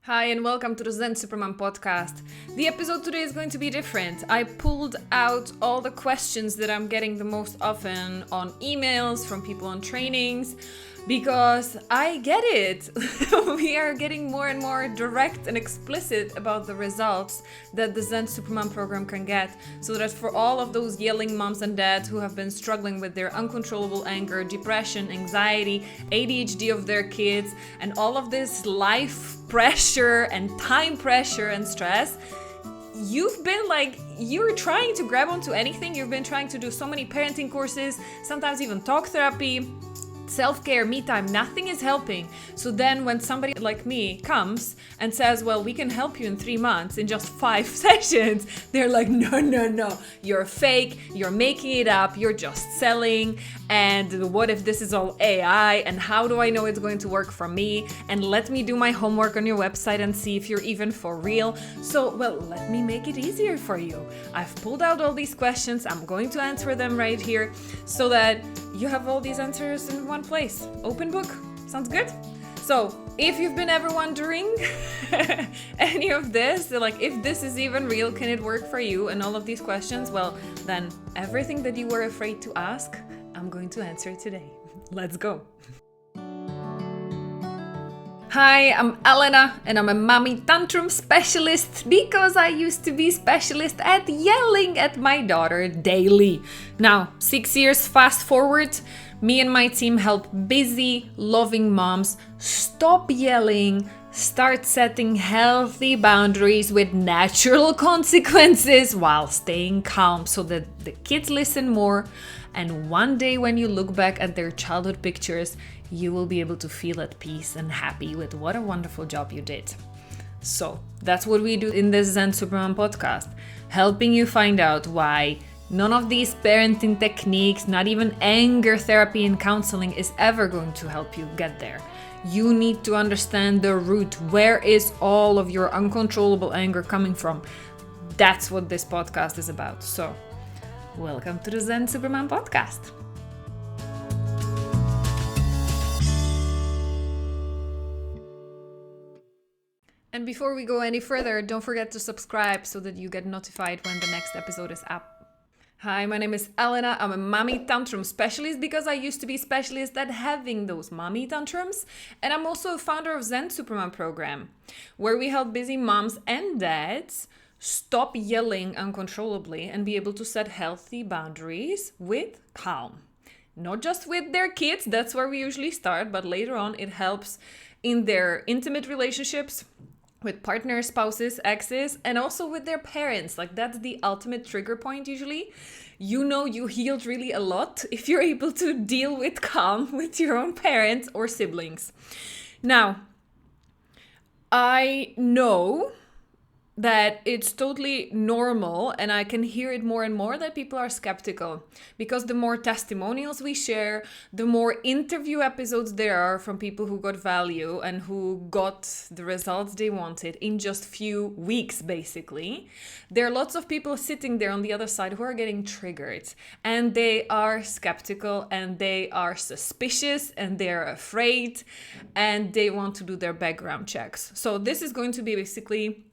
Hi and welcome to the Zen Supermom podcast. The episode today is going to be different. I pulled out all the questions that I'm getting the most often on emails from people on trainings because I get it. We are getting more and more direct and explicit about the results that the Zen Supermom program can get, so that for all of those yelling moms and dads who have been struggling with their uncontrollable anger, depression, anxiety, ADHD of their kids, and all of this life pressure and time pressure and stress, you've been you're trying to grab onto anything. You've been trying to do so many parenting courses, sometimes even talk therapy, self-care, me time, nothing is helping. So then when somebody like me comes and says, well, we can help you in 3 months in just 5 sessions, they're like, no, you're fake, you're making it up, you're just selling, and what if this is all AI, and how do I know it's going to work for me, and let me do my homework on your website and see if you're even for real. So, well, let me make it easier for you. I've pulled out all these questions, I'm going to answer them right here so that you have all these answers in one place. Open book. Sounds good? So, if you've been ever wondering any of this, like if this is even real, can it work for you, and all of these questions, well, then everything that you were afraid to ask, I'm going to answer today. Let's go. Hi, I'm Elena and I'm a Mommy Tantrum specialist because I used to be specialist at yelling at my daughter daily. Now, 6 years fast forward, me and my team help busy, loving moms stop yelling, start setting healthy boundaries with natural consequences while staying calm so that the kids listen more. And one day when you look back at their childhood pictures, you will be able to feel at peace and happy with what a wonderful job you did. So that's what we do in this Zen Supermom podcast, helping you find out why none of these parenting techniques, not even anger therapy and counseling, is ever going to help you get there. You need to understand the root. Where is all of your uncontrollable anger coming from? That's what this podcast is about. So, welcome to the Zen Supermom podcast. And before we go any further, don't forget to subscribe so that you get notified when the next episode is up. Hi, my name is Elena. I'm a Mommy Tantrum specialist because I used to be specialist at having those mommy tantrums. And I'm also a founder of Zen Supermom program, where we help busy moms and dads stop yelling uncontrollably and be able to set healthy boundaries with calm. Not just with their kids, that's where we usually start, but later on it helps in their intimate relationships, with partners, spouses, exes, and also with their parents. Like, that's the ultimate trigger point usually. You know you healed really a lot if you're able to deal with calm with your own parents or siblings. Now, I know that it's totally normal, and I can hear it more and more, that people are skeptical because the more testimonials we share, the more interview episodes there are from people who got value and who got the results they wanted in just few weeks, basically. There are lots of people sitting there on the other side who are getting triggered, and they are skeptical and they are suspicious and they're afraid and they want to do their background checks. So this is going to be basically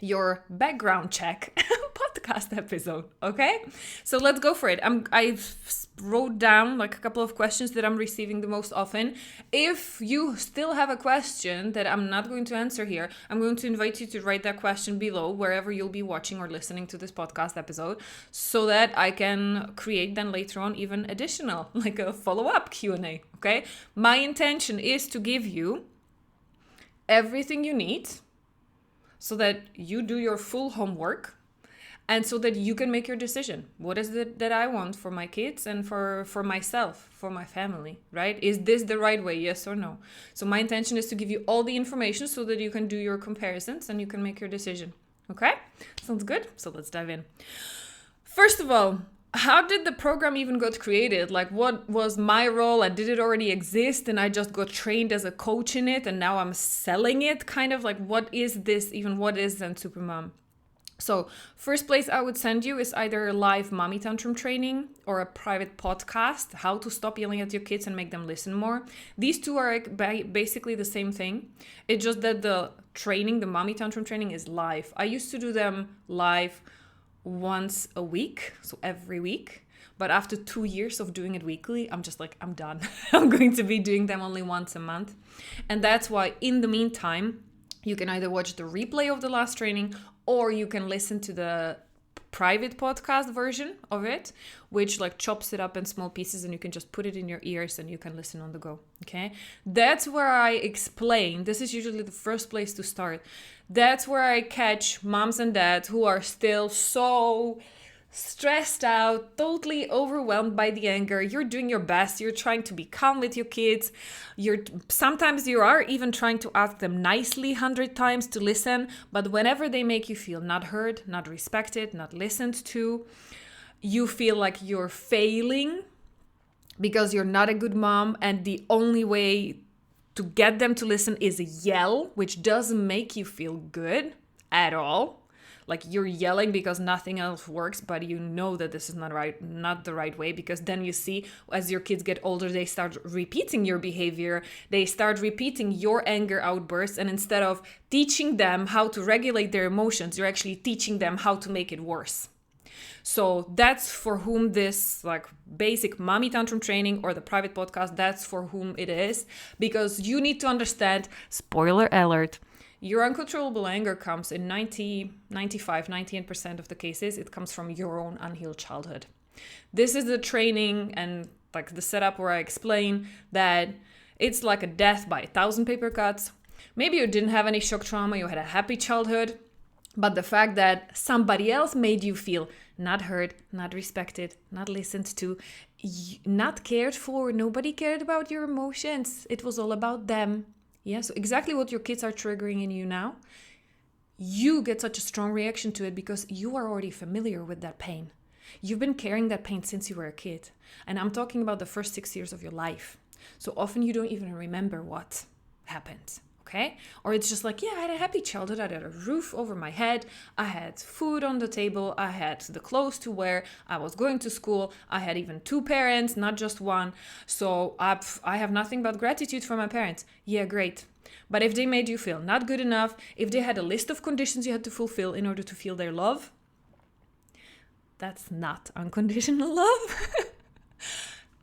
your background check podcast episode, okay? So let's go for it. I wrote down like a couple of questions that I'm receiving the most often. If you still have a question that I'm not going to answer here, I'm going to invite you to write that question below wherever you'll be watching or listening to this podcast episode, so that I can create then later on even additional, like a follow-up Q&A, okay? My intention is to give you everything you need so that you do your full homework and so that you can make your decision. What is it that I want for my kids and for myself, for my family, right? Is this the right way, yes or no? So my intention is to give you all the information so that you can do your comparisons and you can make your decision, okay? Sounds good? So let's dive in. First of all, how did the program even got created? Like, what was my role? And did it already exist and I just got trained as a coach in it and now I'm selling it? Kind of like, what is this even? What is Zen Supermom? So first place I would send you is either a live Mommy Tantrum training or a private podcast, how to stop yelling at your kids and make them listen more. These two are basically the same thing. It's just that the training, the Mommy Tantrum training, is live. I used to do them live once a week, so every week. But after 2 years of doing it weekly, I'm just like, I'm done. I'm going to be doing them only once a month. And that's why in the meantime, you can either watch the replay of the last training or you can listen to the private podcast version of it, which like chops it up in small pieces and you can just put it in your ears and you can listen on the go. Okay. That's where I explain. This is usually the first place to start. That's where I catch moms and dads who are still so stressed out, totally overwhelmed by the anger. You're doing your best. You're trying to be calm with your kids. Sometimes you are even trying to ask them nicely 100 times to listen. But whenever they make you feel not heard, not respected, not listened to, you feel like you're failing because you're not a good mom. And the only way to get them to listen is a yell, which doesn't make you feel good at all. Like you're yelling because nothing else works, but you know that this is not the right way, because then you see as your kids get older, they start repeating your behavior. They start repeating your anger outbursts. And instead of teaching them how to regulate their emotions, you're actually teaching them how to make it worse. So that's for whom this like basic Mommy Tantrum training or the private podcast, that's for whom it is, because you need to understand, spoiler alert, your uncontrollable anger comes in 98% of the cases, it comes from your own unhealed childhood. This is the training and like the setup where I explain that it's like a death by 1,000 paper cuts. Maybe you didn't have any shock trauma, you had a happy childhood, but the fact that somebody else made you feel not heard, not respected, not listened to, not cared for, nobody cared about your emotions. It was all about them. Yeah, so exactly what your kids are triggering in you now, you get such a strong reaction to it because you are already familiar with that pain. You've been carrying that pain since you were a kid. And I'm talking about the first 6 years of your life. So often you don't even remember what happened. Okay? Or it's just like, yeah, I had a happy childhood. I had a roof over my head. I had food on the table. I had the clothes to wear. I was going to school. I had even 2 parents, not just one. So I have nothing but gratitude for my parents. Yeah, great. But if they made you feel not good enough, if they had a list of conditions you had to fulfill in order to feel their love, that's not unconditional love.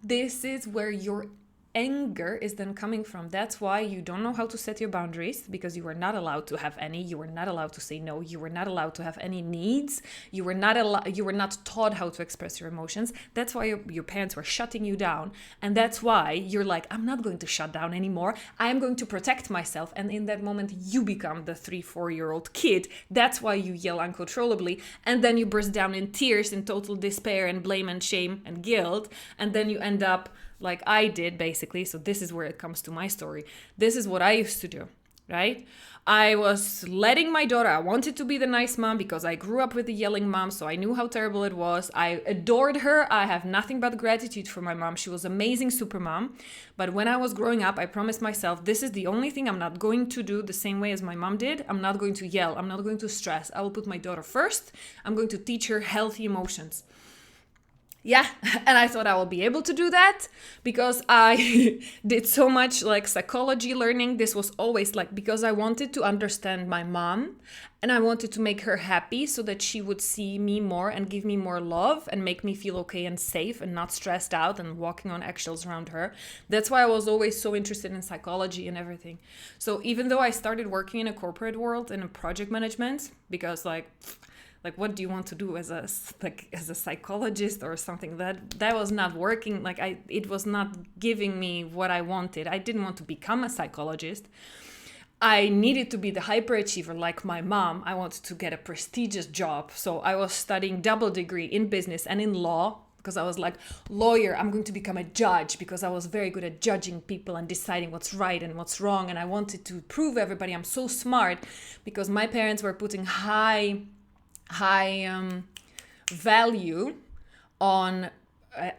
This is where your anger is then coming from. That's why you don't know how to set your boundaries, because you were not allowed to have any. You were not allowed to say no. You were not allowed to have any needs. You were not taught how to express your emotions. That's why your parents were shutting you down. And that's why you're like, I'm not going to shut down anymore. I am going to protect myself. And in that moment, you become the 3-4-year-old kid. That's why you yell uncontrollably. And then you burst down in tears, in total despair and blame and shame and guilt. And then you end up like I did, basically. So this is where it comes to my story. This is what I used to do, right? I was letting my daughter, I wanted to be the nice mom because I grew up with the yelling mom, so I knew how terrible it was. I adored her. I have nothing but gratitude for my mom. She was amazing supermom. But when I was growing up, I promised myself, this is the only thing I'm not going to do the same way as my mom did. I'm not going to yell. I'm not going to stress. I will put my daughter first. I'm going to teach her healthy emotions. Yeah, and I thought I will be able to do that because I did so much like psychology learning. This was always like because I wanted to understand my mom and I wanted to make her happy so that she would see me more and give me more love and make me feel okay and safe and not stressed out and walking on eggshells around her. That's why I was always so interested in psychology and everything. So even though I started working in a corporate world in a project management, because like what do you want to do as a psychologist or something, that was not working. It was not giving me what I wanted. I didn't want to become a psychologist. I needed to be the hyperachiever like my mom. I wanted to get a prestigious job. So I was studying double degree in business and in law, because I was like, lawyer, I'm going to become a judge, because I was very good at judging people and deciding what's right and what's wrong. And I wanted to prove everybody I'm so smart, because my parents were putting high value on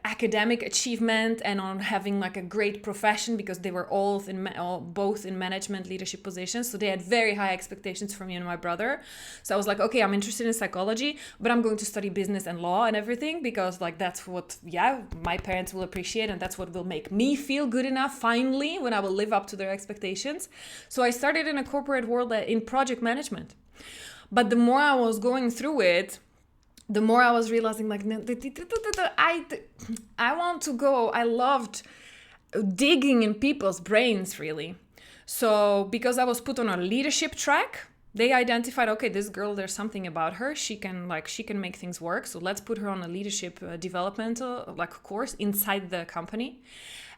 academic achievement and on having like a great profession, because they were all both in management leadership positions. So they had very high expectations for me and my brother. So I was like, okay, I'm interested in psychology, but I'm going to study business and law and everything, because like that's what, my parents will appreciate, and that's what will make me feel good enough finally when I will live up to their expectations. So I started in a corporate world in project management. But the more I was going through it, the more I was realizing like, I want to go. I loved digging in people's brains, really. So because I was put on a leadership track, they identified, okay, this girl, there's something about her. She can make things work. So let's put her on a leadership developmental course inside the company.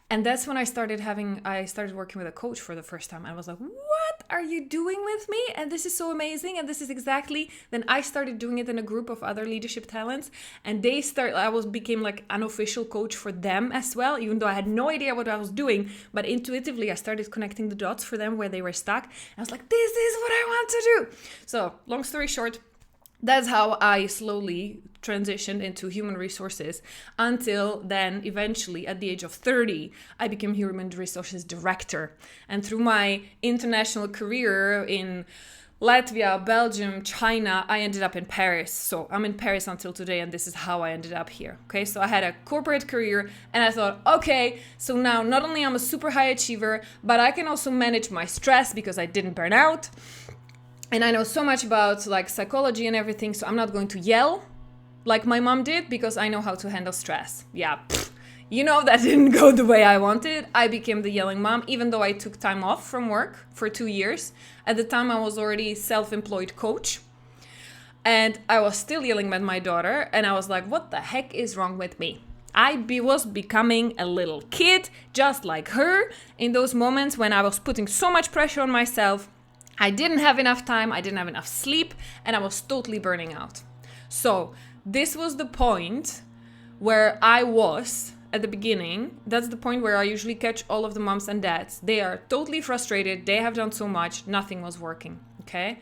And that's when I started working with a coach for the first time. I was like, what are you doing with me? And this is so amazing. And this is exactly, then I started doing it in a group of other leadership talents. And became like an official coach for them as well, even though I had no idea what I was doing. But intuitively, I started connecting the dots for them where they were stuck. I was like, this is what I want to do. So long story short, that's how I slowly transitioned into human resources, until then eventually at the age of 30, I became human resources director. And through my international career in Latvia, Belgium, China, I ended up in Paris. So I'm in Paris until today, and this is how I ended up here. Okay, so I had a corporate career, and I thought, okay, so now not only I'm a super high achiever, but I can also manage my stress because I didn't burn out. And I know so much about like psychology and everything, so I'm not going to yell like my mom did, because I know how to handle stress. Yeah, that didn't go the way I wanted. I became the yelling mom, even though I took time off from work for 2 years. At the time, I was already self-employed coach. And I was still yelling at my daughter. And I was like, what the heck is wrong with me? I was becoming a little kid, just like her, in those moments when I was putting so much pressure on myself. I didn't have enough time, I didn't have enough sleep, and I was totally burning out. So this was the point where I was at the beginning. That's the point where I usually catch all of the moms and dads. They are totally frustrated, they have done so much, nothing was working, okay?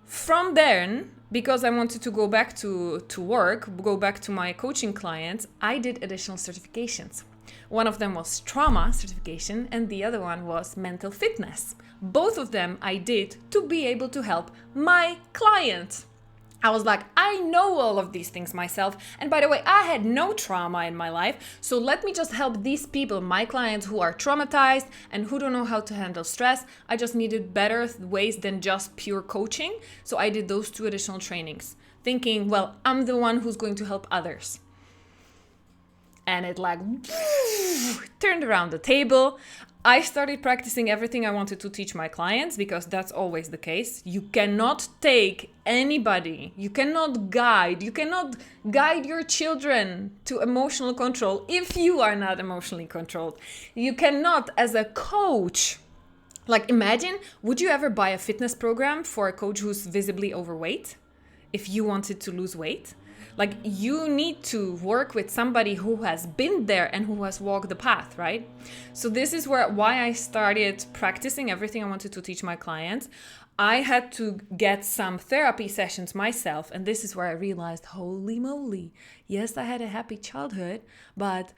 From then, because I wanted to go back to work, go back to my coaching clients, I did additional certifications. One of them was trauma certification, and the other one was mental fitness. Both of them I did to be able to help my client. I was like, I know all of these things myself. And by the way, I had no trauma in my life. So let me just help these people, my clients who are traumatized and who don't know how to handle stress. I just needed better ways than just pure coaching. So I did those 2 additional trainings, thinking, well, I'm the one who's going to help others. And it turned around the table. I started practicing everything I wanted to teach my clients, because that's always the case. You cannot take anybody, you cannot guide your children to emotional control if you are not emotionally controlled. You cannot, as a coach, imagine, would you ever buy a fitness program for a coach who's visibly overweight if you wanted to lose weight? You need to work with somebody who has been there and who has walked the path, right? So this is why I started practicing everything I wanted to teach my clients. I had to get some therapy sessions myself, and this is where I realized, holy moly, yes, I had a happy childhood, but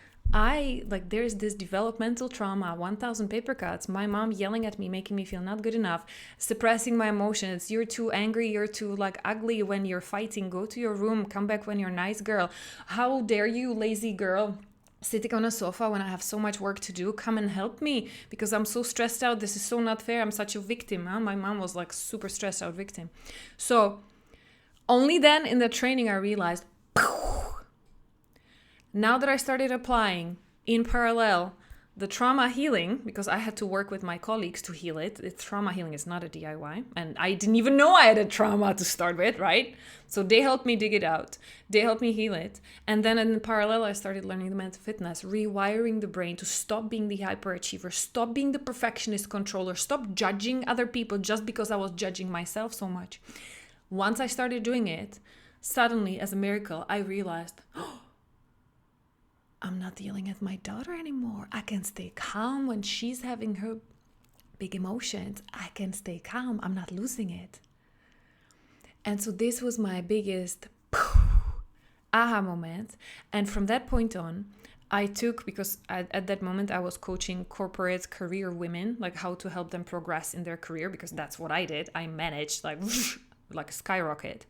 there's this developmental trauma, 1,000 paper cuts, my mom yelling at me, making me feel not good enough, suppressing my emotions. You're too angry, you're too ugly when you're fighting, go to your room, come back when you're a nice girl. How dare you, lazy girl, sitting on a sofa when I have so much work to do? Come and help me because I'm so stressed out. This is so not fair. I'm such a victim. Huh? My mom was super stressed out victim. So only then in the training I realized, now that I started applying in parallel the trauma healing, because I had to work with my colleagues to heal it. Trauma healing is not a DIY. And I didn't even know I had a trauma to start with, right? So they helped me dig it out. They helped me heal it. And then in parallel, I started learning the mental fitness, rewiring the brain to stop being the hyperachiever, stop being the perfectionist controller, stop judging other people just because I was judging myself so much. Once I started doing it, suddenly, as a miracle, I realized, I'm not yelling at my daughter anymore. I can stay calm when she's having her big emotions. I can stay calm. I'm not losing it. And so this was my biggest aha moment. And from that point on, I took, because at that moment I was coaching corporate career women, like how to help them progress in their career, because that's what I did. I managed like like a skyrocket.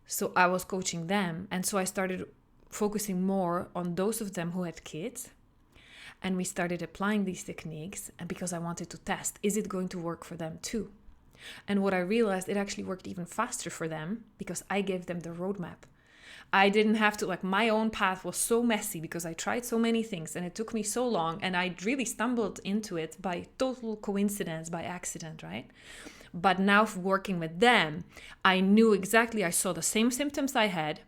So I was coaching them. And so I started focusing more on those of them who had kids. And we started applying these techniques, and because I wanted to test, is it going to work for them too? And what I realized, it actually worked even faster for them because I gave them the roadmap. I didn't have to, like, my own path was so messy because I tried so many things and it took me so long, and I really stumbled into it by total coincidence, by accident, right? But now working with them, I knew exactly, I saw the same symptoms I had.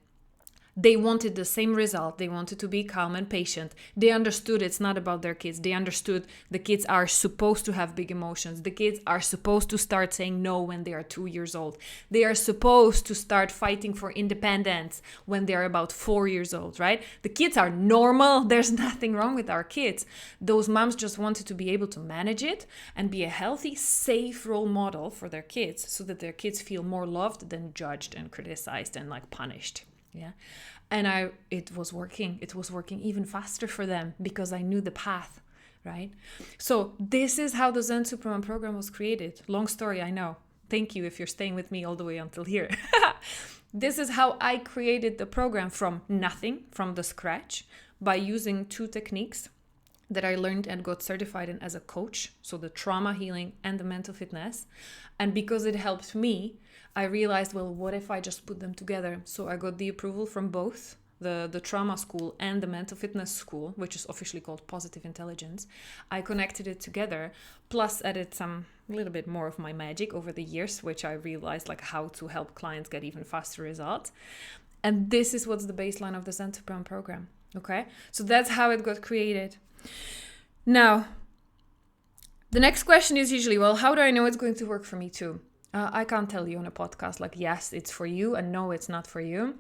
They wanted the same result. They wanted to be calm and patient. They understood it's not about their kids. They understood the kids are supposed to have big emotions. The kids are supposed to start saying no when they are 2 years old. They are supposed to start fighting for independence when they are about 4 years old, right? The kids are normal. There's nothing wrong with our kids. Those moms just wanted to be able to manage it and be a healthy, safe role model for their kids so that their kids feel more loved than judged and criticized and like punished. Yeah. And it was working. It was working even faster for them because I knew the path, right? So this is how the Zen Supermom program was created. Long story, I know. Thank you if you're staying with me all the way until here. This is how I created the program from nothing, from the scratch, by using 2 techniques that I learned and got certified in as a coach. So the trauma healing and the mental fitness. And because it helped me, I realized, well, what if I just put them together? So I got the approval from both the trauma school and the mental fitness school, which is officially called Positive Intelligence. I connected it together, plus added some little bit more of my magic over the years, which I realized like how to help clients get even faster results. And this is what's the baseline of the Zen Supermom program. Okay, so that's how it got created. Now, the next question is usually, well, how do I know it's going to work for me too? I can't tell you on a podcast like, yes, it's for you, and no, it's not for you.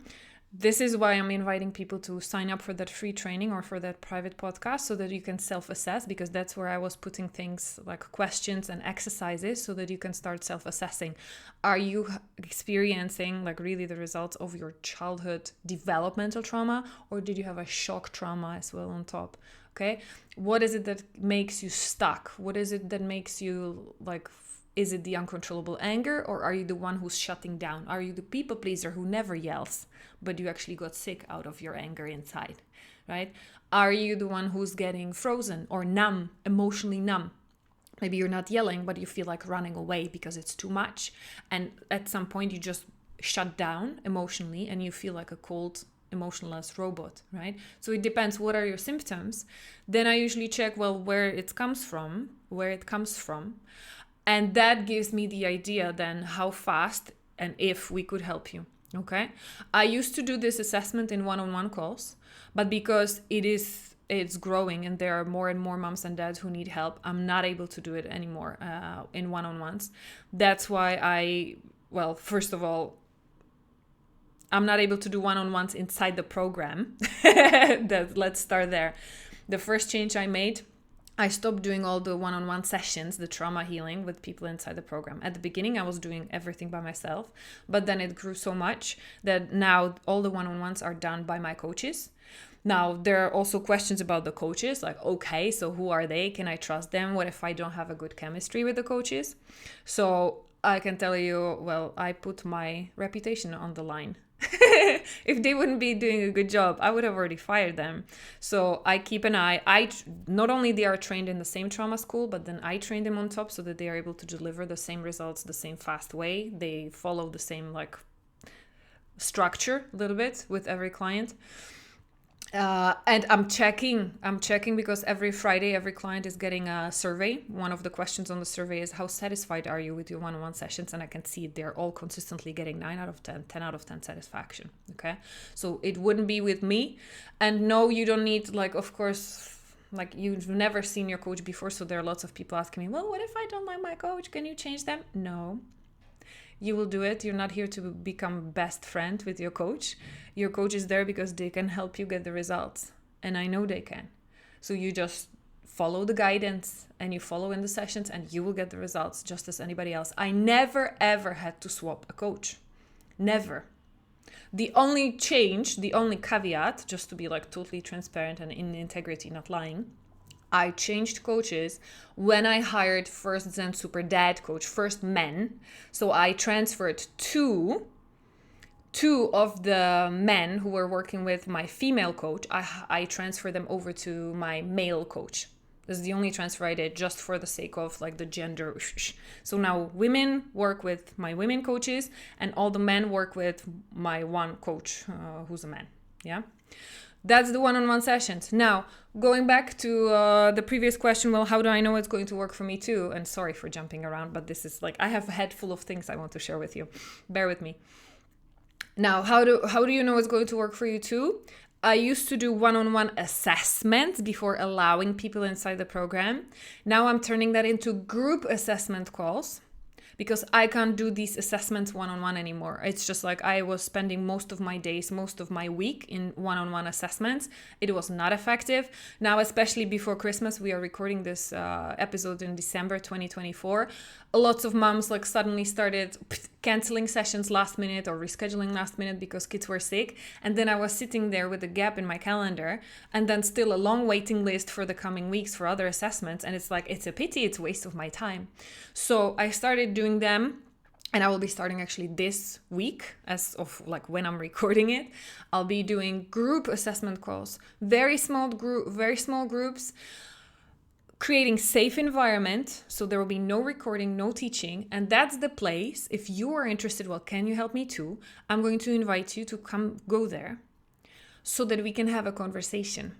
This is why I'm inviting people to sign up for that free training or for that private podcast so that you can self-assess, because that's where I was putting things like questions and exercises so that you can start self-assessing. Are you experiencing like really the results of your childhood developmental trauma, or did you have a shock trauma as well on top? Okay. What is it that makes you stuck? What is it that makes you like, is it the uncontrollable anger, or are you the one who's shutting down? Are you the people pleaser who never yells, but you actually got sick out of your anger inside, right? Are you the one who's getting frozen or numb, emotionally numb? Maybe you're not yelling, but you feel like running away because it's too much. And at some point you just shut down emotionally and you feel like a cold, emotionless robot, right? So it depends. What are your symptoms? Then I usually check, well, where it comes from. And that gives me the idea then how fast and if we could help you, okay? I used to do this assessment in one-on-one calls, but because it's growing and there are more and more moms and dads who need help, I'm not able to do it anymore in one-on-ones. That's why first of all, I'm not able to do one-on-ones inside the program. Let's start there. The first change I made, I stopped doing all the one-on-one sessions, the trauma healing with people inside the program. At the beginning, I was doing everything by myself, but then it grew so much that now all the one-on-ones are done by my coaches. Now, there are also questions about the coaches, like, okay, so who are they? Can I trust them? What if I don't have a good chemistry with the coaches? So I can tell you, well, I put my reputation on the line. If they wouldn't be doing a good job, I would have already fired them. So I keep an eye. Not only they are trained in the same trauma school, but then I train them on top so that they are able to deliver the same results the same fast way. They follow the same like structure a little bit with every client. And I'm checking because every Friday, every client is getting a survey. One of the questions on the survey is, how satisfied are you with your one-on-one sessions? And I can see they're all consistently getting 9 out of 10, 10 out of 10 satisfaction. Okay. So it wouldn't be with me. And no, you don't need, like, of course, like you've never seen your coach before. So there are lots of people asking me, well, what if I don't like my coach? Can you change them? No. You will do it. You're not here to become best friend with your coach. Your coach is there because they can help you get the results. And I know they can. So you just follow the guidance and you follow in the sessions and you will get the results just as anybody else. I never, ever had to swap a coach. Never. The only change, the only caveat, just to be like totally transparent and in integrity, not lying, I changed coaches when I hired first Zen Super Dad coach, first men. So I transferred two of the men who were working with my female coach. I transferred them over to my male coach. This is the only transfer I did, just for the sake of like the gender. So now women work with my women coaches and all the men work with my one coach who's a man. Yeah. That's the one-on-one sessions. Now, going back to the previous question, well, how do I know it's going to work for me too? And sorry for jumping around, but this is like, I have a head full of things I want to share with you. Bear with me. Now, how do you know it's going to work for you too? I used to do one-on-one assessments before allowing people inside the program. Now I'm turning that into group assessment calls because I can't do these assessments one-on-one anymore. It's just like I was spending most of my days, most of my week in one-on-one assessments. It was not effective. Now, especially before Christmas, we are recording this episode in December 2024. Lots of moms like suddenly started canceling sessions last minute or rescheduling last minute because kids were sick. And then I was sitting there with a gap in my calendar and then still a long waiting list for the coming weeks for other assessments. And it's like, it's a pity, it's a waste of my time. So I started doing them, and I will be starting actually this week as of like when I'm recording it. I'll be doing group assessment calls, very small groups, creating safe environment, so there will be no recording, no teaching. And that's the place, if you are interested, well, can you help me too? I'm going to invite you to go there so that we can have a conversation,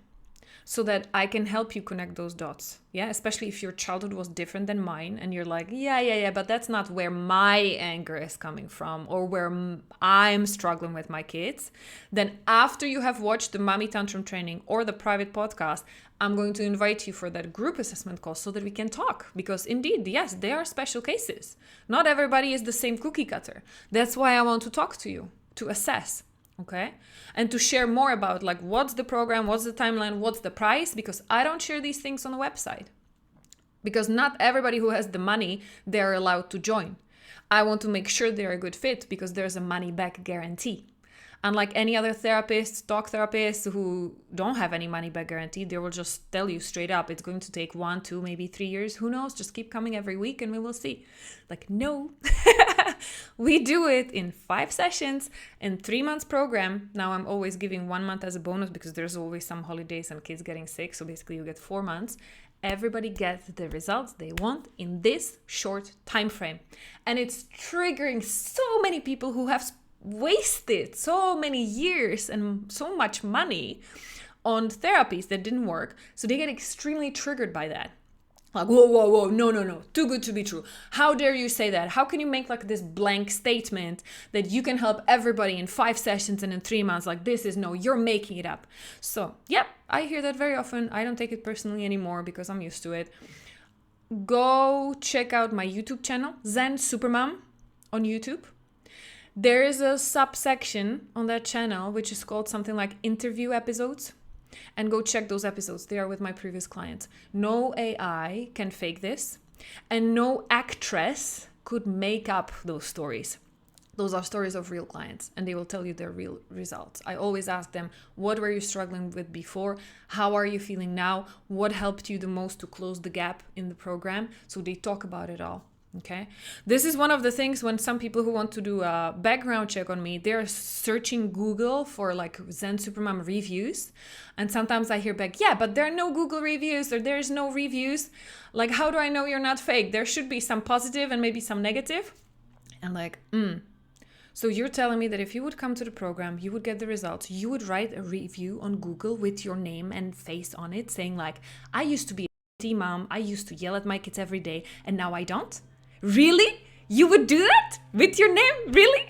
so that I can help you connect those dots. Yeah, especially if your childhood was different than mine and you're like, yeah, but that's not where my anger is coming from or where I'm struggling with my kids. Then after you have watched the Mommy Tantrum training or the private podcast, I'm going to invite you for that group assessment call so that we can talk. Because indeed, yes, they are special cases. Not everybody is the same cookie cutter. That's why I want to talk to you, to assess. Okay. And to share more about like what's the program, what's the timeline, what's the price, because I don't share these things on the website. Because not everybody who has the money, they're allowed to join. I want to make sure they're a good fit because there's a money back guarantee. Unlike any other therapists, talk therapists who don't have any money back guarantee, they will just tell you straight up, it's going to take 1, 2, maybe 3 years. Who knows? Just keep coming every week and we will see. Like, no, we do it in 5 sessions in 3 months program. Now I'm always giving 1 month as a bonus because there's always some holidays and kids getting sick. So basically you get 4 months. Everybody gets the results they want in this short time frame. And it's triggering so many people who have wasted so many years and so much money on therapies that didn't work. So they get extremely triggered by that. Like, whoa, no, too good to be true. How dare you say that? How can you make like this blank statement that you can help everybody in 5 sessions and in 3 months? Like, this is no, you're making it up. So, yep, I hear that very often. I don't take it personally anymore because I'm used to it. Go check out my YouTube channel, Zen Supermom on YouTube. There is a subsection on that channel which is called something like interview episodes. And go check those episodes. They are with my previous clients. No AI can fake this. And no actress could make up those stories. Those are stories of real clients. And they will tell you their real results. I always ask them, what were you struggling with before? How are you feeling now? What helped you the most to close the gap in the program? So they talk about it all. Okay. This is one of the things when some people who want to do a background check on me, they're searching Google for like Zen Supermom reviews. And sometimes I hear back, yeah, but there are no Google reviews or there's no reviews. Like, how do I know you're not fake? There should be some positive and maybe some negative. And like, So you're telling me that if you would come to the program, you would get the results. You would write a review on Google with your name and face on it saying like, I used to be a mom. I used to yell at my kids every day and now I don't. Really? You would do that with your name? Really?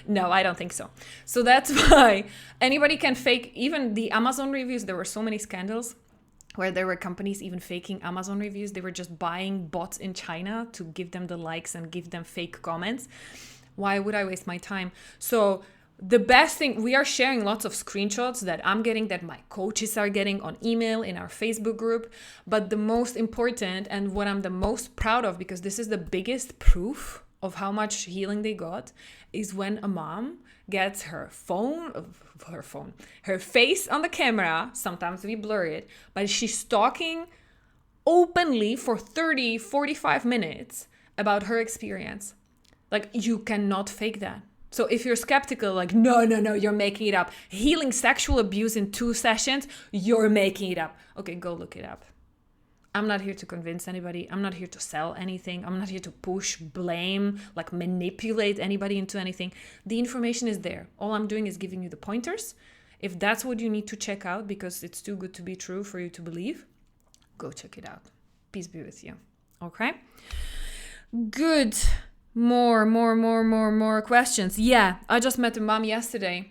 No, I don't think so. So that's why anybody can fake even the Amazon reviews. There were so many scandals where there were companies even faking Amazon reviews. They were just buying bots in China to give them the likes and give them fake comments. Why would I waste my time? So the best thing, we are sharing lots of screenshots that I'm getting, that my coaches are getting on email in our Facebook group. But the most important and what I'm the most proud of, because this is the biggest proof of how much healing they got is when a mom gets her face on the camera. Sometimes we blur it, but she's talking openly for 30, 45 minutes about her experience. Like, you cannot fake that. So if you're skeptical, like, no, you're making it up. Healing sexual abuse in 2 sessions, you're making it up. Okay, go look it up. I'm not here to convince anybody. I'm not here to sell anything. I'm not here to push, blame, like manipulate anybody into anything. The information is there. All I'm doing is giving you the pointers. If that's what you need to check out because it's too good to be true for you to believe, go check it out. Peace be with you. Okay? Good. More questions. Yeah, I just met a mom yesterday.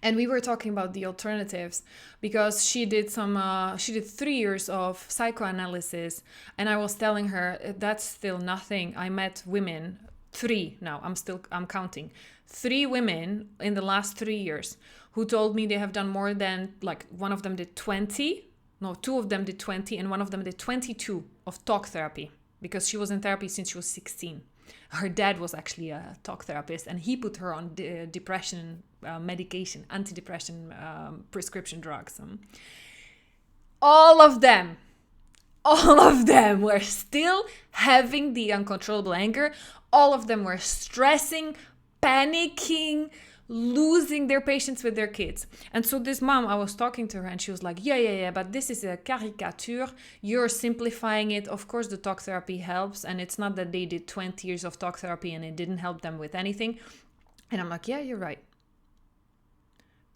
And we were talking about the alternatives because she did 3 years of psychoanalysis. And I was telling her, that's still nothing. I met women, 3 now, I'm counting. 3 women in the last 3 years who told me they have done more than, like, one of them did 20. No, 2 of them did 20 and one of them did 22 of talk therapy because she was in therapy since she was 16. Her dad was actually a talk therapist and he put her on depression medication, antidepressant prescription drugs. All of them were still having the uncontrollable anger. All of them were stressing, panicking, losing their patience with their kids. And so this mom, I was talking to her and she was like, yeah, but this is a caricature. You're simplifying it. Of course, the talk therapy helps. And it's not that they did 20 years of talk therapy and it didn't help them with anything. And I'm like, yeah, you're right.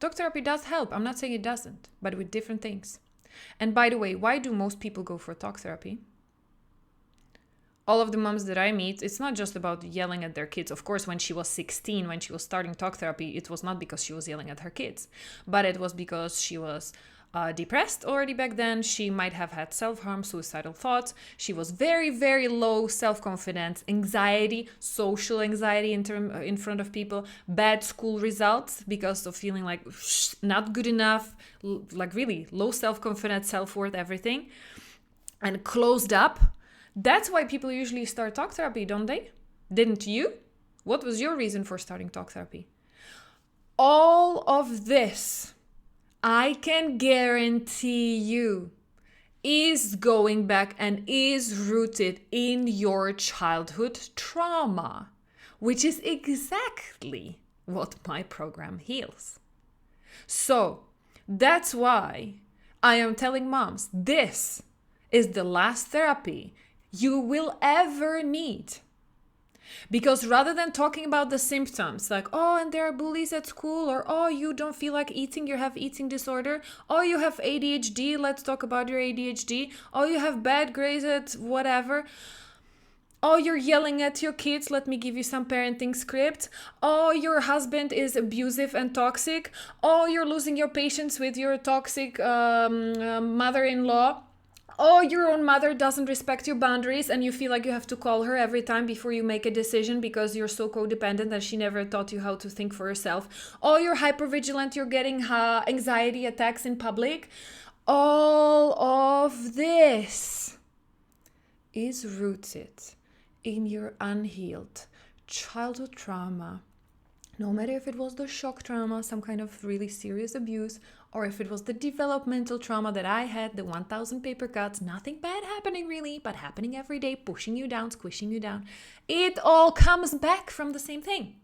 Talk therapy does help. I'm not saying it doesn't, but with different things. And by the way, why do most people go for talk therapy? All of the moms that I meet, it's not just about yelling at their kids. Of course, when she was 16, when she was starting talk therapy, it was not because she was yelling at her kids, but it was because she was depressed already back then. She might have had self-harm, suicidal thoughts. She was very, very low self-confidence, anxiety, social anxiety in front of people, bad school results because of feeling like not good enough, like really low self-confidence, self-worth, everything, and closed up. That's why people usually start talk therapy, don't they? Didn't you? What was your reason for starting talk therapy? All of this, I can guarantee you, is going back and is rooted in your childhood trauma, which is exactly what my program heals. So that's why I am telling moms, this is the last therapy you will ever need. Because rather than talking about the symptoms, like, oh, and there are bullies at school, or oh, you don't feel like eating, you have eating disorder, oh, you have ADHD, let's talk about your ADHD, oh, you have bad grades at whatever, oh, you're yelling at your kids, let me give you some parenting script, oh, your husband is abusive and toxic, oh, you're losing your patience with your toxic mother-in-law, oh, your own mother doesn't respect your boundaries and you feel like you have to call her every time before you make a decision because you're so codependent and she never taught you how to think for yourself. Oh, you're hypervigilant, you're getting anxiety attacks in public. All of this is rooted in your unhealed childhood trauma. No matter if it was the shock trauma, some kind of really serious abuse, or if it was the developmental trauma that I had, the 1,000 paper cuts, nothing bad happening really, but happening every day, pushing you down, squishing you down. It all comes back from the same thing.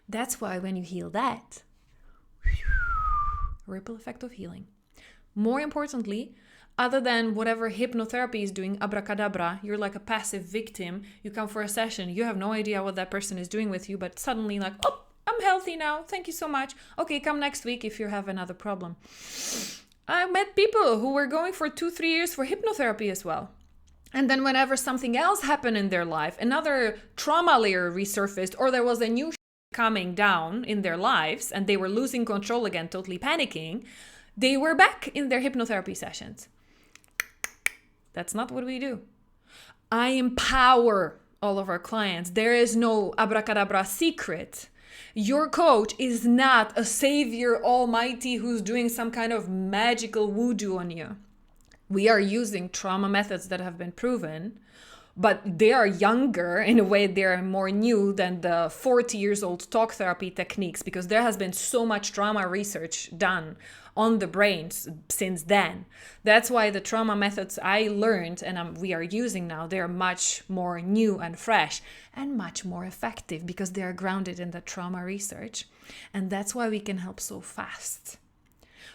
That's why when you heal that, ripple effect of healing. More importantly, other than whatever hypnotherapy is doing, abracadabra, you're like a passive victim. You come for a session, you have no idea what that person is doing with you, but suddenly like, oh, I'm healthy now. Thank you so much. Okay, come next week if you have another problem. I met people who were going for 2-3 years for hypnotherapy as well. And then whenever something else happened in their life, another trauma layer resurfaced, or there was a new coming down in their lives and they were losing control again, totally panicking, they were back in their hypnotherapy sessions. That's not what we do. I empower all of our clients. There is no abracadabra secret. Your coach is not a savior almighty who's doing some kind of magical voodoo on you. We are using trauma methods that have been proven, but they are younger in a way. They're more new than the 40 years old talk therapy techniques, because there has been so much trauma research done on the brains since then. That's why the trauma methods I learned and we are using now, they're much more new and fresh and much more effective because they are grounded in the trauma research. And that's why we can help so fast.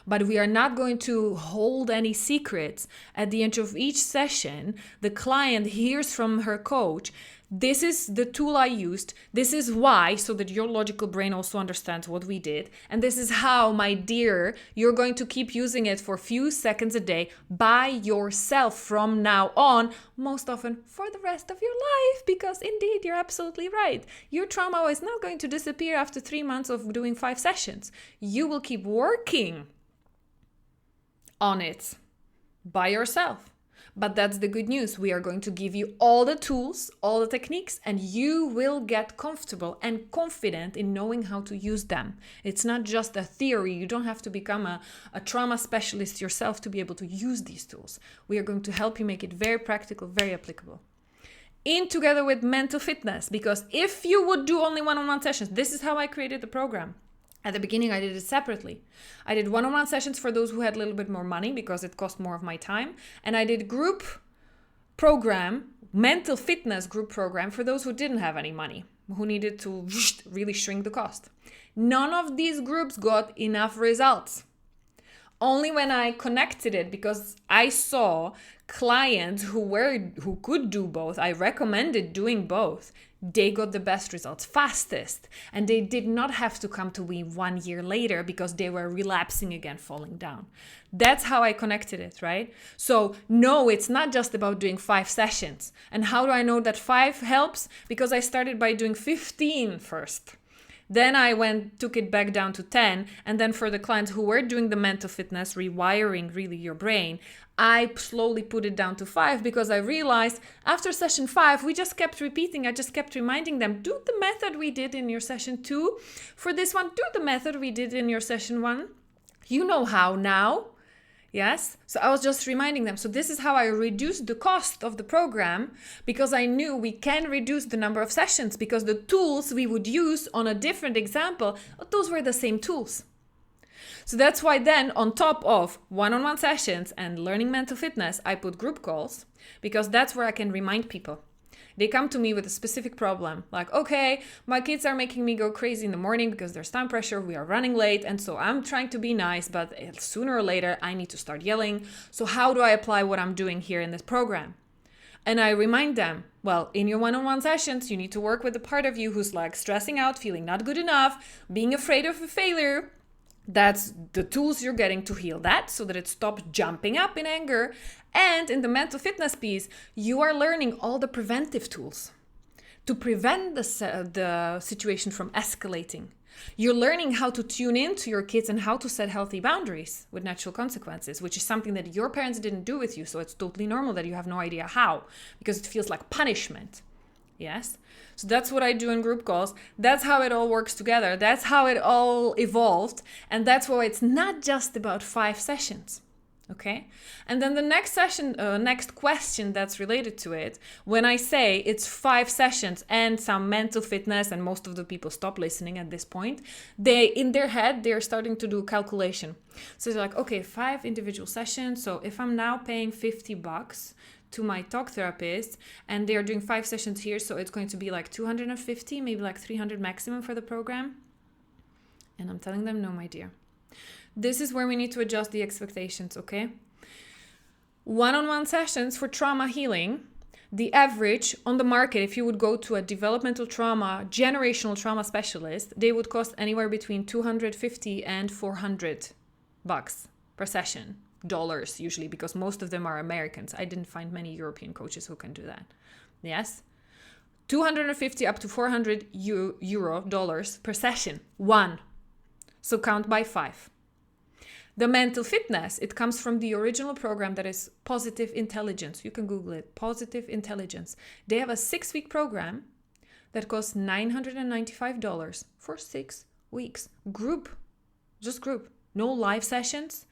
But we are not going to hold any secrets. At the end of each session, the client hears from her coach, this is the tool I used, this is why, so that your logical brain also understands what we did, and this is how, my dear, you're going to keep using it for a few seconds a day by yourself from now on, most often for the rest of your life, because indeed, you're absolutely right. Your trauma is not going to disappear after 3 months of doing 5 sessions. You will keep working on it by yourself. But that's the good news. We are going to give you all the tools, all the techniques, and you will get comfortable and confident in knowing how to use them. It's not just a theory. You don't have to become a trauma specialist yourself to be able to use these tools. We are going to help you make it very practical, very applicable. Together with mental fitness, because if you would do only one-on-one sessions, this is how I created the program. At the beginning, I did it separately. I did one-on-one sessions for those who had a little bit more money because it cost more of my time. And I did group program, mental fitness group program for those who didn't have any money, who needed to really shrink the cost. None of these groups got enough results. Only when I connected it, because I saw clients who could do both, I recommended doing both. They got the best results fastest, and they did not have to come to me 1 year later because they were relapsing again, falling down. That's how I connected it, right? So no, it's not just about doing 5 sessions. And how do I know that 5 helps? Because I started by doing 15 first. Then I took it back down to 10. And then for the clients who were doing the mental fitness, rewiring really your brain, I slowly put it down to 5 because I realized after session 5, we just kept repeating. I just kept reminding them, do the method we did in your session 2. For this one, do the method we did in your session 1. You know how now. Yes. So I was just reminding them. So this is how I reduced the cost of the program, because I knew we can reduce the number of sessions because the tools we would use on a different example, those were the same tools. So that's why then on top of one-on-one sessions and learning mental fitness, I put group calls, because that's where I can remind people. They come to me with a specific problem, like, okay, my kids are making me go crazy in the morning because there's time pressure, we are running late, and so I'm trying to be nice, but sooner or later I need to start yelling. So how do I apply what I'm doing here in this program? And I remind them, well, in your one-on-one sessions, you need to work with the part of you who's like stressing out, feeling not good enough, being afraid of a failure. That's the tools you're getting to heal that, so that it stops jumping up in anger. And in the mental fitness piece, you are learning all the preventive tools to prevent the situation from escalating. You're learning how to tune in to your kids and how to set healthy boundaries with natural consequences, which is something that your parents didn't do with you. So it's totally normal that you have no idea how, because it feels like punishment. Yes. So that's what I do in group calls. That's how it all works together. That's how it all evolved. And that's why it's not just about 5 sessions. Okay. And then the next question that's related to it, when I say it's 5 sessions and some mental fitness, and most of the people stop listening at this point, in their head, they're starting to do calculation. So they're like, okay, 5 individual sessions. So if I'm now paying $50 to my talk therapist and they're doing 5 sessions here, so it's going to be like 250, maybe like 300 maximum for the program. And I'm telling them, no, my dear. This is where we need to adjust the expectations, okay? One-on-one sessions for trauma healing, the average on the market, if you would go to a developmental trauma, generational trauma specialist, they would cost anywhere between $250 and $400 per session. Dollars usually, because most of them are Americans. I didn't find many European coaches who can do that. Yes, 250 up to 400 dollars per session. 1. So count by 5. The mental fitness, it comes from the original program that is Positive Intelligence. You can Google it, Positive Intelligence. They have a 6-week program that costs $995 for 6 weeks. Group, just group, no live sessions.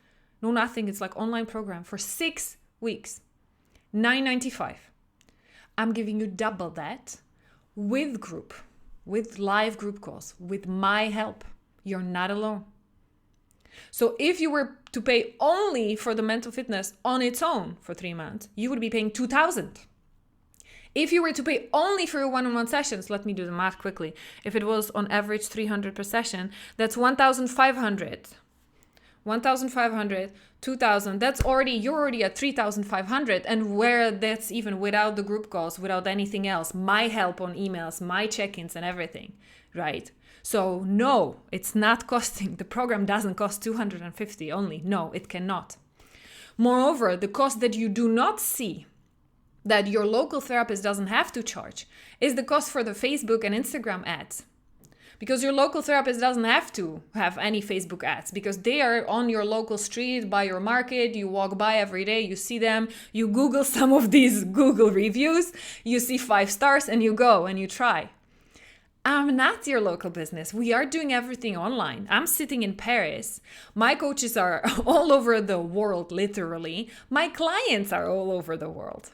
No, nothing. It's like online program for 6 weeks. $995. I'm giving you double that with live group calls, with my help. You're not alone. So if you were to pay only for the mental fitness on its own for 3 months, you would be paying $2,000. If you were to pay only for your one-on-one sessions, let me do the math quickly. If it was on average 300 per session, that's 1,500. 1,500, 2,000, you're already at 3,500. And where that's even without the group calls, without anything else, my help on emails, my check-ins and everything, right? So no, it's not costing, the program doesn't cost 250 only. No, it cannot. Moreover, the cost that you do not see, that your local therapist doesn't have to charge, is the cost for the Facebook and Instagram ads. Because your local therapist doesn't have to have any Facebook ads, because they are on your local street, by your market, you walk by every day, you see them, you Google some of these Google reviews, you see 5 stars and you go and you try. I'm not your local business. We are doing everything online. I'm sitting in Paris. My coaches are all over the world, literally. My clients are all over the world.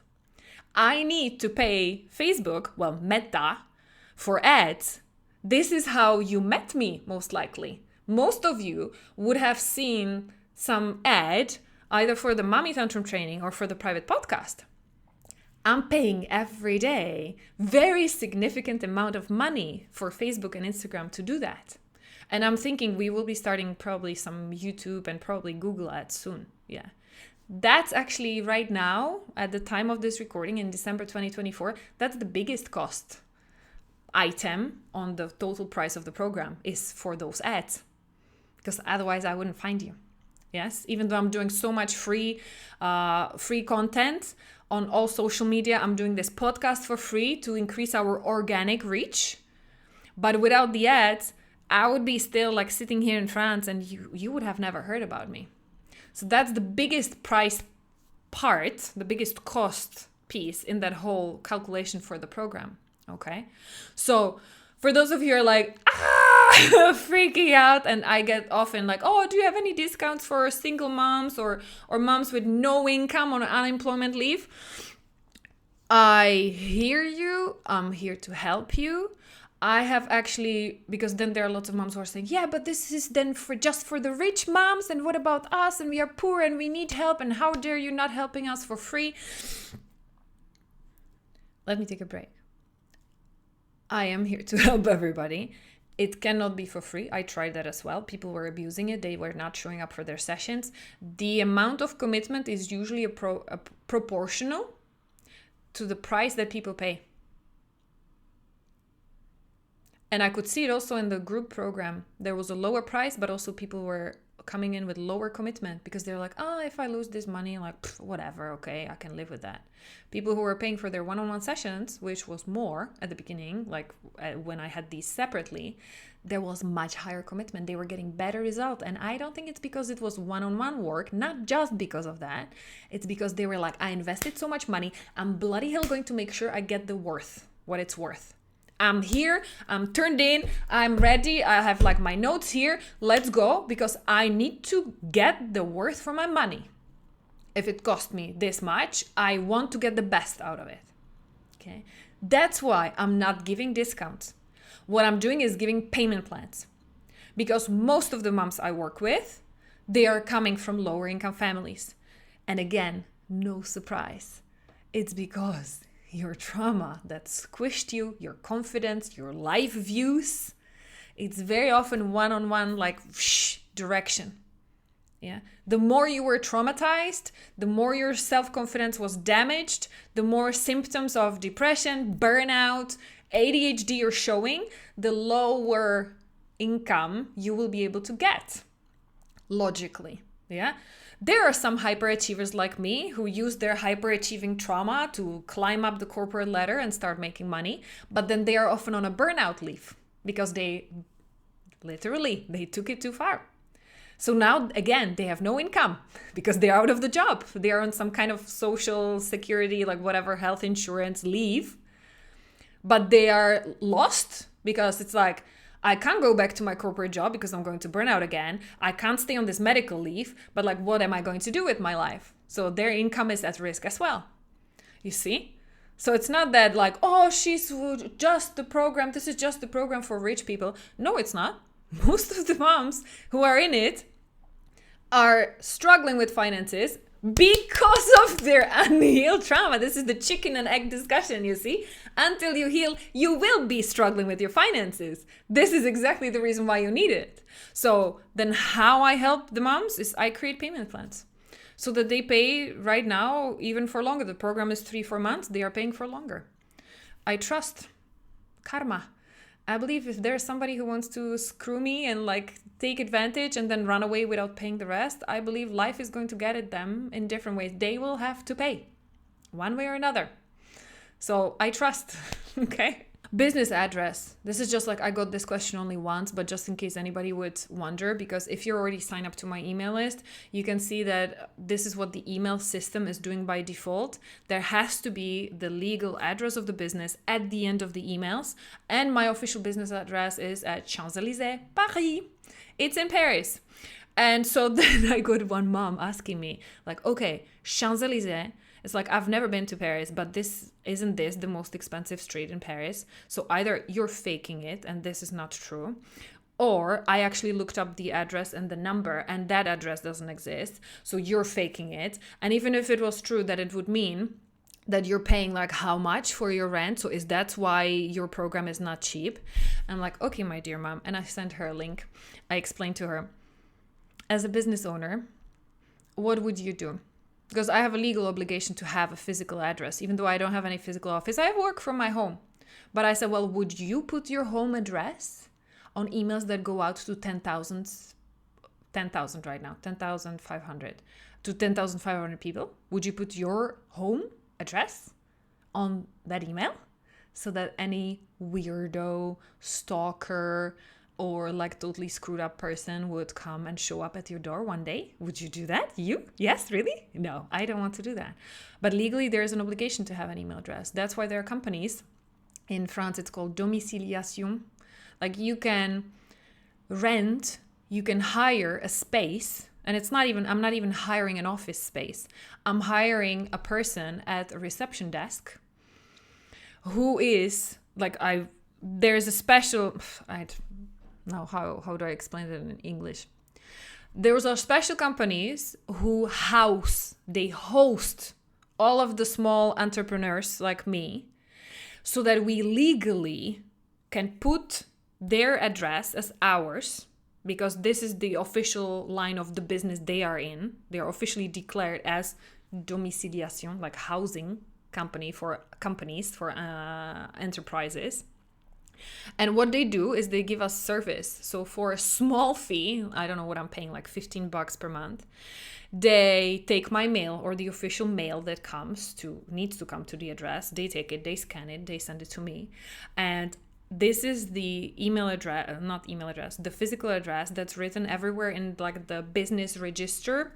I need to pay Facebook, well, Meta, for ads. This is how you met me, most likely. Most of you would have seen some ad either for the Mommy Tantrum training or for the private podcast. I'm paying every day very significant amount of money for Facebook and Instagram to do that. And I'm thinking we will be starting probably some YouTube and probably Google ads soon. Yeah. That's actually right now, at the time of this recording in December 2024, that's the biggest cost item on the total price of the program is for those ads. Because otherwise I wouldn't find you. Yes, even though I'm doing so much free content on all social media, I'm doing this podcast for free to increase our organic reach. But without the ads, I would be still like sitting here in France and you would have never heard about me. So that's the biggest price part, the biggest cost piece in that whole calculation for the program. Okay. So for those of you who are like, freaking out, and I get often like, oh, do you have any discounts for single moms or moms with no income on unemployment leave? I hear you. I'm here to help you. I have actually, because then there are lots of moms who are saying, yeah, but this is then just for the rich moms, and what about us, and we are poor and we need help, and how dare you not helping us for free? Let me take a break. I am here to help everybody. It cannot be for free. I tried that as well. People were abusing it. They were not showing up for their sessions. The amount of commitment is usually proportional to the price that people pay. And I could see it also in the group program. There was a lower price, but also people were coming in with lower commitment because they're like, oh, if I lose this money, like, whatever, okay, I can live with that. People who were paying for their one-on-one sessions, which was more at the beginning, like when I had these separately, there was much higher commitment. They were getting better result. And I don't think it's because it was one-on-one work, not just because of that. It's because they were like, I invested so much money. I'm bloody hell going to make sure I get the worth, what it's worth. I'm here, I'm turned in, I'm ready, I have like my notes here, let's go, because I need to get the worth for my money. If it cost me this much, I want to get the best out of it. Okay, that's why I'm not giving discounts. What I'm doing is giving payment plans. Because most of the moms I work with, they are coming from lower income families. And again, no surprise. It's because your trauma that squished you, your confidence, your life views, it's very often one-on-one, like direction. Yeah. The more you were traumatized, the more your self-confidence was damaged, the more symptoms of depression, burnout, ADHD you're showing, the lower income you will be able to get. Logically. Yeah. There are some hyperachievers like me who use their hyperachieving trauma to climb up the corporate ladder and start making money, but then they are often on a burnout leave because they took it too far. So now, again, they have no income because they're out of the job. They are on some kind of social security, like whatever, health insurance leave, but they are lost because it's like, I can't go back to my corporate job because I'm going to burn out again. I can't stay on this medical leave, but like, what am I going to do with my life? So their income is at risk as well. You see? So it's not that like, oh, she's just the program. This is just the program for rich people. No, it's not. Most of the moms who are in it are struggling with finances because of their unhealed trauma. This is the chicken and egg discussion, you see. Until you heal, you will be struggling with your finances. This is exactly the reason why you need it. So then how I help the moms is I create payment plans so that they pay right now, even for longer. The program is 3-4 months. They are paying for longer. I trust karma. I believe if there's somebody who wants to screw me and like take advantage and then run away without paying the rest, I believe life is going to get at them in different ways. They will have to pay one way or another. So I trust, okay? Business address. This is just like, I got this question only once, but just in case anybody would wonder, because if you're already signed up to my email list, you can see that this is what the email system is doing by default. There has to be the legal address of the business at the end of the emails. And my official business address is at Champs-Élysées, Paris. It's in Paris. And so then I got one mom asking me like, okay, Champs-Élysées, it's like, I've never been to Paris, but isn't this the most expensive street in Paris? So either you're faking it and this is not true, or I actually looked up the address and the number and that address doesn't exist. So you're faking it. And even if it was true, that it would mean that you're paying like how much for your rent. So is that why your program is not cheap? I'm like, okay, my dear mom. And I sent her a link. I explained to her, as a business owner, what would you do? Because I have a legal obligation to have a physical address, even though I don't have any physical office. I work from my home. But I said, well, would you put your home address on emails that go out to 10,000 right now, 10,500, to 10,500 people? Would you put your home address on that email so that any weirdo, stalker, or like totally screwed up person would come and show up at your door one day? Would you do that? You? Yes, really? No, I don't want to do that. But legally, there is an obligation to have an email address. That's why there are companies. In France, it's called domiciliation. Like you can rent, you can hire a space. And I'm not even hiring an office space. I'm hiring a person at a reception desk who is like, there's a special, now, how do I explain it in English? There are special companies who they host all of the small entrepreneurs like me so that we legally can put their address as ours, because this is the official line of the business they are in. They are officially declared as domiciliation, like housing company for companies, for enterprises. And what they do is they give us service. So for a small fee, I don't know what I'm paying, like $15 per month, they take my mail or the official mail that needs to come to the address. They take it, they scan it, they send it to me. And this is the the physical address that's written everywhere in like the business register,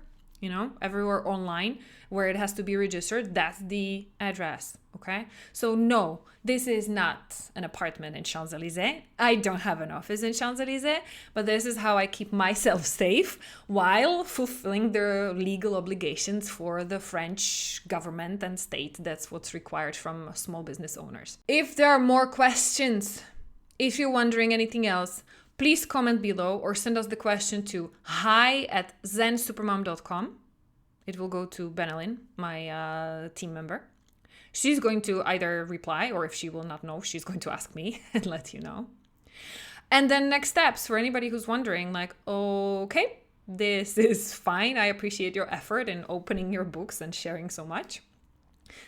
everywhere online where it has to be registered. That's the address. Okay. So no, this is not an apartment in Champs-Élysées. I don't have an office in Champs-Élysées, but this is how I keep myself safe while fulfilling the legal obligations for the French government and state. That's what's required from small business owners. If there are more questions, if you're wondering anything else, please comment below or send us the question to hi@zensupermom.com. It will go to Benelin, my team member. She's going to either reply, or if she will not know, she's going to ask me and let you know. And then next steps for anybody who's wondering, like, okay, this is fine. I appreciate your effort in opening your books and sharing so much.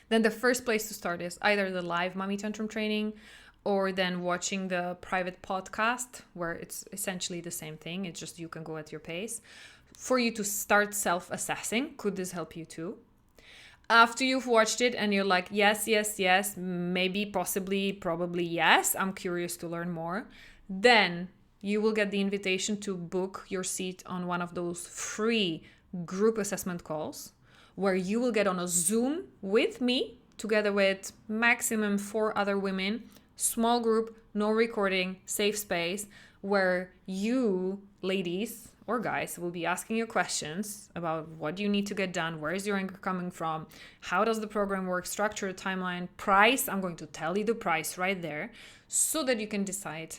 Then the first place to start is either the live Mommy Tantrum training, or then watching the private podcast where it's essentially the same thing. It's just you can go at your pace. For you to start self-assessing, could this help you too? After you've watched it and you're like, yes, maybe, possibly, probably yes, I'm curious to learn more, then you will get the invitation to book your seat on one of those free group assessment calls where you will get on a Zoom with me together with maximum 4 other women, small group, no recording, safe space, where you ladies or guys will be asking you questions about what you need to get done, where is your anger coming from, how does the program work, structure, timeline, price. I'm going to tell you the price right there so that you can decide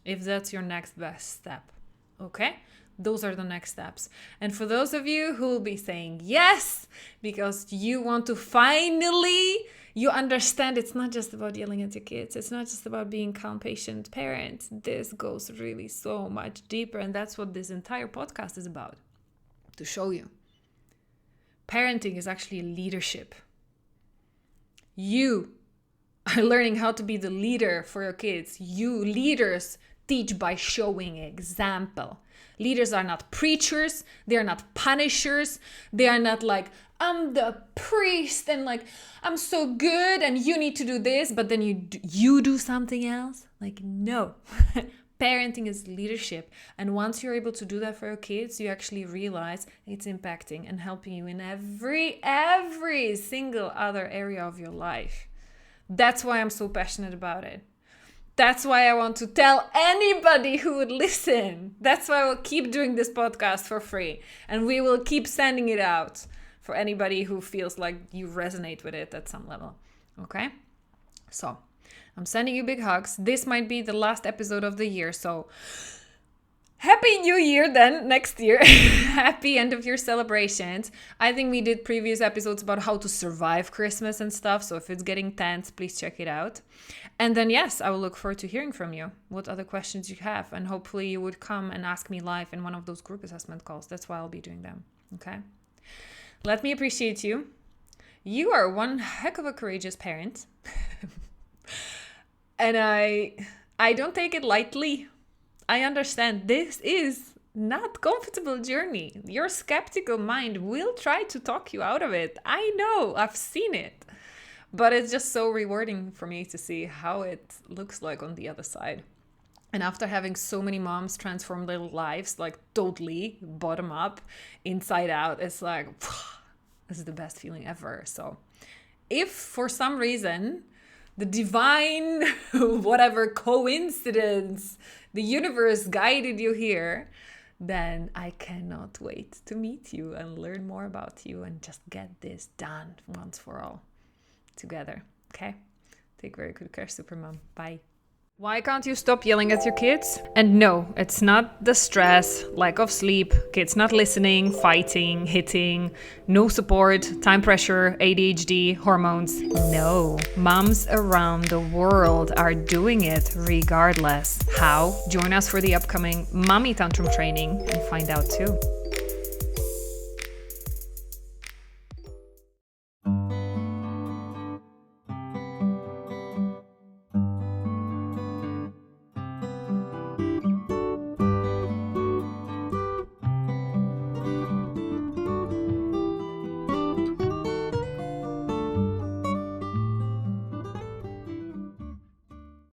if that's your next best step. Okay? Those are the next steps. And for those of you who will be saying yes, because you want to finally, you understand it's not just about yelling at your kids. It's not just about being calm, patient parent. This goes really so much deeper. And that's what this entire podcast is about, to show you. Parenting is actually leadership. You are learning how to be the leader for your kids. You leaders teach by showing example. Leaders are not preachers. They are not punishers. They are not like, I'm the priest and like, I'm so good and you need to do this, but then you do something else. Like, no. Parenting is leadership. And once you're able to do that for your kids, you actually realize it's impacting and helping you in every single other area of your life. That's why I'm so passionate about it. That's why I want to tell anybody who would listen. That's why I will keep doing this podcast for free. And we will keep sending it out for anybody who feels like you resonate with it at some level. Okay? So, I'm sending you big hugs. This might be the last episode of the year. So, Happy New Year then, next year. Happy end of year celebrations. I think we did previous episodes about how to survive Christmas and stuff. So if it's getting tense, please check it out. And then yes, I will look forward to hearing from you. What other questions you have. And hopefully you would come and ask me live in one of those group assessment calls. That's why I'll be doing them. Okay? Let me appreciate you. You are one heck of a courageous parent. And I don't take it lightly. I understand this is not comfortable journey. Your skeptical mind will try to talk you out of it. I know, I've seen it. But it's just so rewarding for me to see how it looks like on the other side. And after having so many moms transform their lives, like totally bottom up, inside out, it's like, this is the best feeling ever. So if for some reason the divine, whatever coincidence, the universe guided you here, then I cannot wait to meet you and learn more about you and just get this done once for all together. Okay? Take very good care, Supermom. Bye. Why can't you stop yelling at your kids? And no, it's not the stress, lack of sleep, kids not listening, fighting, hitting, no support, time pressure, ADHD, hormones. No, moms around the world are doing it regardless. How? Join us for the upcoming Mommy Tantrum training and find out too.